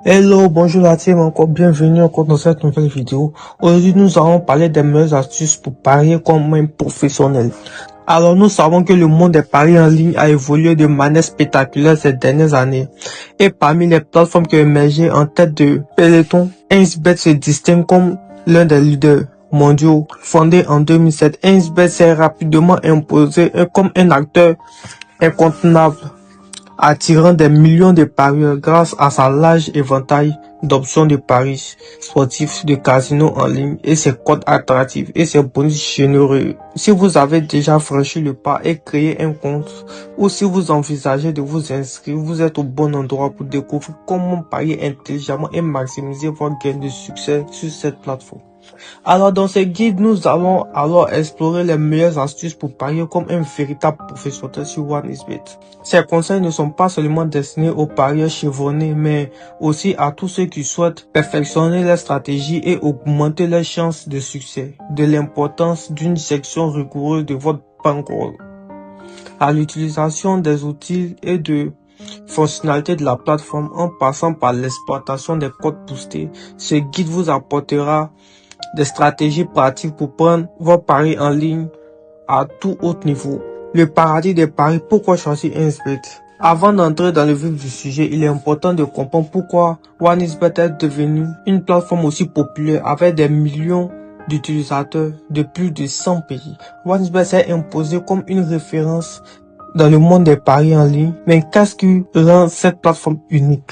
Hello, bonjour la team, encore bienvenue encore dans cette nouvelle vidéo. Aujourd'hui, nous allons parler des meilleures astuces pour parier comme un professionnel. Alors, nous savons que le monde des paris en ligne a évolué de manière spectaculaire ces dernières années. Et parmi les plateformes qui ont émergé en tête de peloton, 1xBet se distingue comme l'un des leaders mondiaux. Fondé en 2007, 1xBet s'est rapidement imposé comme un acteur incontournable, attirant des millions de parieurs grâce à sa large éventail d'options de paris sportifs, de casinos en ligne et ses codes attractifs et ses bonus généreux. Si vous avez déjà franchi le pas et créé un compte, ou si vous envisagez de vous inscrire, vous êtes au bon endroit pour découvrir comment parier intelligemment et maximiser votre gain de succès sur cette plateforme. Alors dans ce guide, nous allons alors explorer les meilleures astuces pour parier comme un véritable professionnel sur 1xBet. Ces conseils ne sont pas seulement destinés aux parieurs chevronnés, mais aussi à tous ceux qui souhaitent perfectionner leur stratégie et augmenter leurs chances de succès. De l'importance d'une section rigoureuse de votre bankroll à l'utilisation des outils et de fonctionnalités de la plateforme en passant par l'exploitation des codes boostés, ce guide vous apportera des stratégies pratiques pour prendre vos paris en ligne à tout haut niveau. Le paradis des paris, pourquoi choisir 1xBet? Avant d'entrer dans le vif du sujet, il est important de comprendre pourquoi 1xBet est devenu une plateforme aussi populaire avec des millions d'utilisateurs de plus de 100 pays. 1xBet s'est imposé comme une référence dans le monde des paris en ligne, mais qu'est-ce qui rend cette plateforme unique?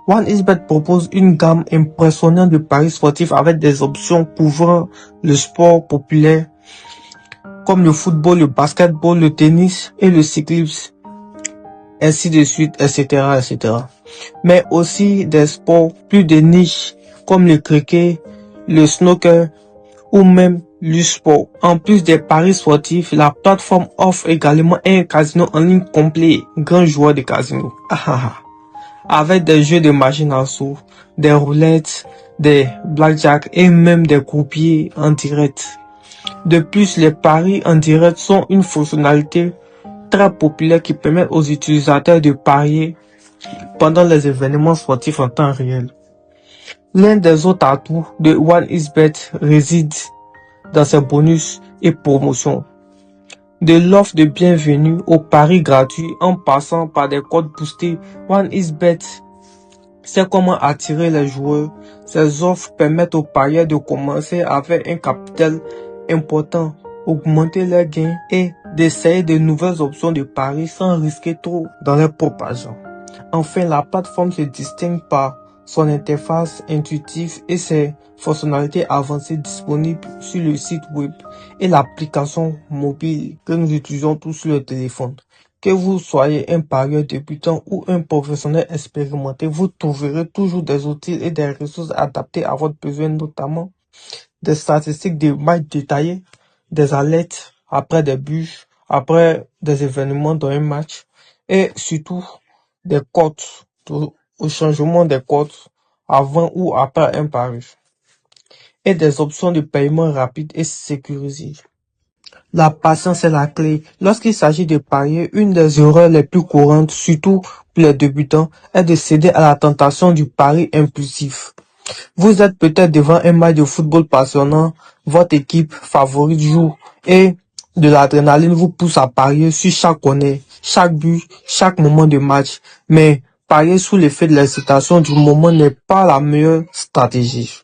1xBet propose une gamme impressionnante de paris sportifs avec des options couvrant le sport populaire comme le football, le basketball, le tennis et le cyclisme, ainsi de suite, etc., etc. Mais aussi des sports plus de niche comme le cricket, le snooker ou même le sport. En plus des paris sportifs, la plateforme offre également un casino en ligne complet, grand joueur de casino. Avec des jeux de machines à sous, des roulettes, des blackjack et même des croupiers en direct. De plus, les paris en direct sont une fonctionnalité très populaire qui permet aux utilisateurs de parier pendant les événements sportifs en temps réel. L'un des autres atouts de 1xBet réside dans ses bonus et promotions. De l'offre de bienvenue aux paris gratuits en passant par des codes boostés, 1xBet sait comment attirer les joueurs. Ces offres permettent aux parieurs de commencer avec un capital important, augmenter leurs gains et d'essayer de nouvelles options de paris sans risquer trop dans leur propre argent. Enfin, la plateforme se distingue par son interface intuitive et ses fonctionnalités avancées disponibles sur le site web et l'application mobile que nous utilisons tous sur le téléphone. Que vous soyez un parieur débutant ou un professionnel expérimenté, vous trouverez toujours des outils et des ressources adaptées à votre besoin, notamment des statistiques de matchs détaillés, des alertes après des buts, après des événements dans un match et surtout des cotes au changement des cotes avant ou après un pari et des options de paiement rapide et sécurisées. La patience est la clé. Lorsqu'il s'agit de parier, une des erreurs les plus courantes, surtout pour les débutants, est de céder à la tentation du pari impulsif. Vous êtes peut-être devant un match de football passionnant, votre équipe favorite joue et de l'adrénaline vous pousse à parier sur chaque corner, chaque but, chaque moment de match. Mais parier sous l'effet de l'excitation du moment n'est pas la meilleure stratégie.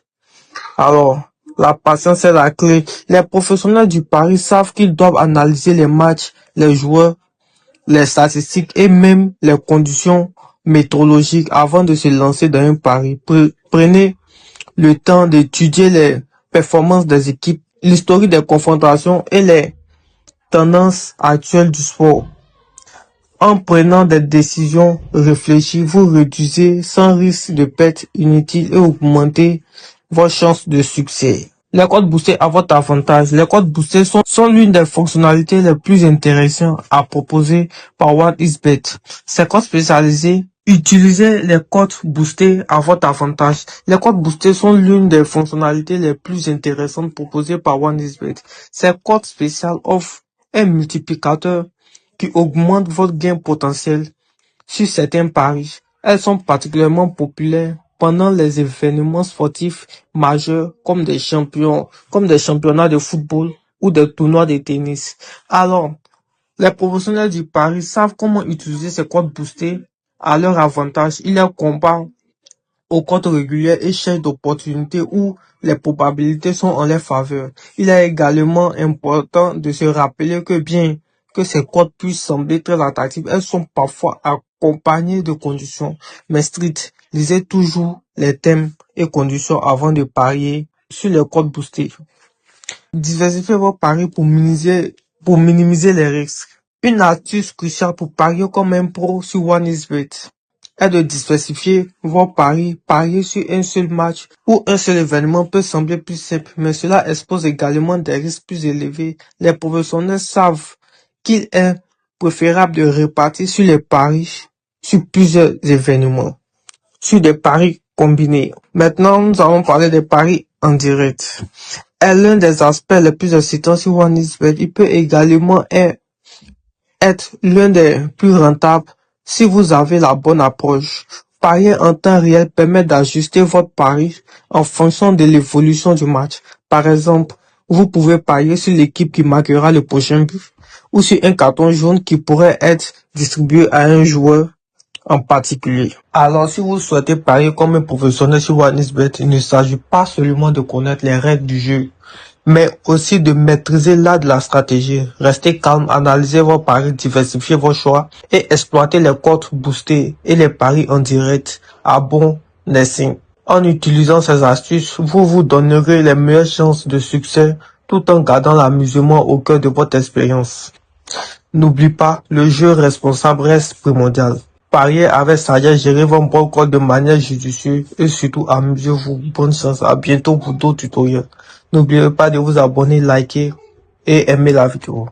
Alors, la patience est la clé. Les professionnels du pari savent qu'ils doivent analyser les matchs, les joueurs, les statistiques et même les conditions météorologiques avant de se lancer dans un pari. Prenez le temps d'étudier les performances des équipes, l'historique des confrontations et les tendances actuelles du sport. En prenant des décisions réfléchies, vous réduisez sans risque de perte inutile et augmentez vos chances de succès. Les codes boostés à votre avantage. Les codes boostés sont l'une des fonctionnalités les plus intéressantes à proposer par 1xBet. Ces codes spécialisés, utilisez les codes boostés à votre avantage. Les codes boostés sont l'une des fonctionnalités les plus intéressantes proposées par 1xBet. Ces codes spéciaux offrent un multiplicateur qui augmente votre gain potentiel sur certains paris. Elles sont particulièrement populaires pendant les événements sportifs majeurs comme des championnats de football ou des tournois de tennis. Alors, les professionnels du pari savent comment utiliser ces codes boostés à leur avantage. Ils les comparent aux codes réguliers et cherchent d'opportunités où les probabilités sont en leur faveur. Il est également important de se rappeler que bien que ces codes puissent sembler très attractifs, elles sont parfois accompagnées de conditions. Mais strictes, lisez toujours les thèmes et conditions avant de parier sur les codes boostés. Diversifiez vos paris pour minimiser les risques. Une astuce cruciale pour parier comme un pro sur OneXBet est de diversifier vos paris. Parier sur un seul match ou un seul événement peut sembler plus simple, mais cela expose également des risques plus élevés. Les professionnels savent qu'il est préférable de répartir sur les paris sur plusieurs événements, sur des paris combinés. Maintenant, nous allons parler des paris en direct. Est l'un des aspects les plus excitants sur OneXBet. Il peut également être l'un des plus rentables si vous avez la bonne approche. Parier en temps réel permet d'ajuster votre pari en fonction de l'évolution du match. Par exemple, vous pouvez parier sur l'équipe qui marquera le prochain but ou sur un carton jaune qui pourrait être distribué à un joueur en particulier. Alors, si vous souhaitez parier comme un professionnel sur OneXBet, il ne s'agit pas seulement de connaître les règles du jeu, mais aussi de maîtriser l'art de la stratégie. Restez calme, analysez vos paris, diversifiez vos choix et exploitez les codes boostés et les paris en direct à bon escient. En utilisant ces astuces, vous vous donnerez les meilleures chances de succès tout en gardant l'amusement au cœur de votre expérience. N'oubliez pas, le jeu responsable reste primordial. Pariez avec sagesse, gérez vos bons codes de manière judicieuse et surtout amusez-vous. Bonne chance, à bientôt pour d'autres tutoriels. N'oubliez pas de vous abonner, liker et aimer la vidéo.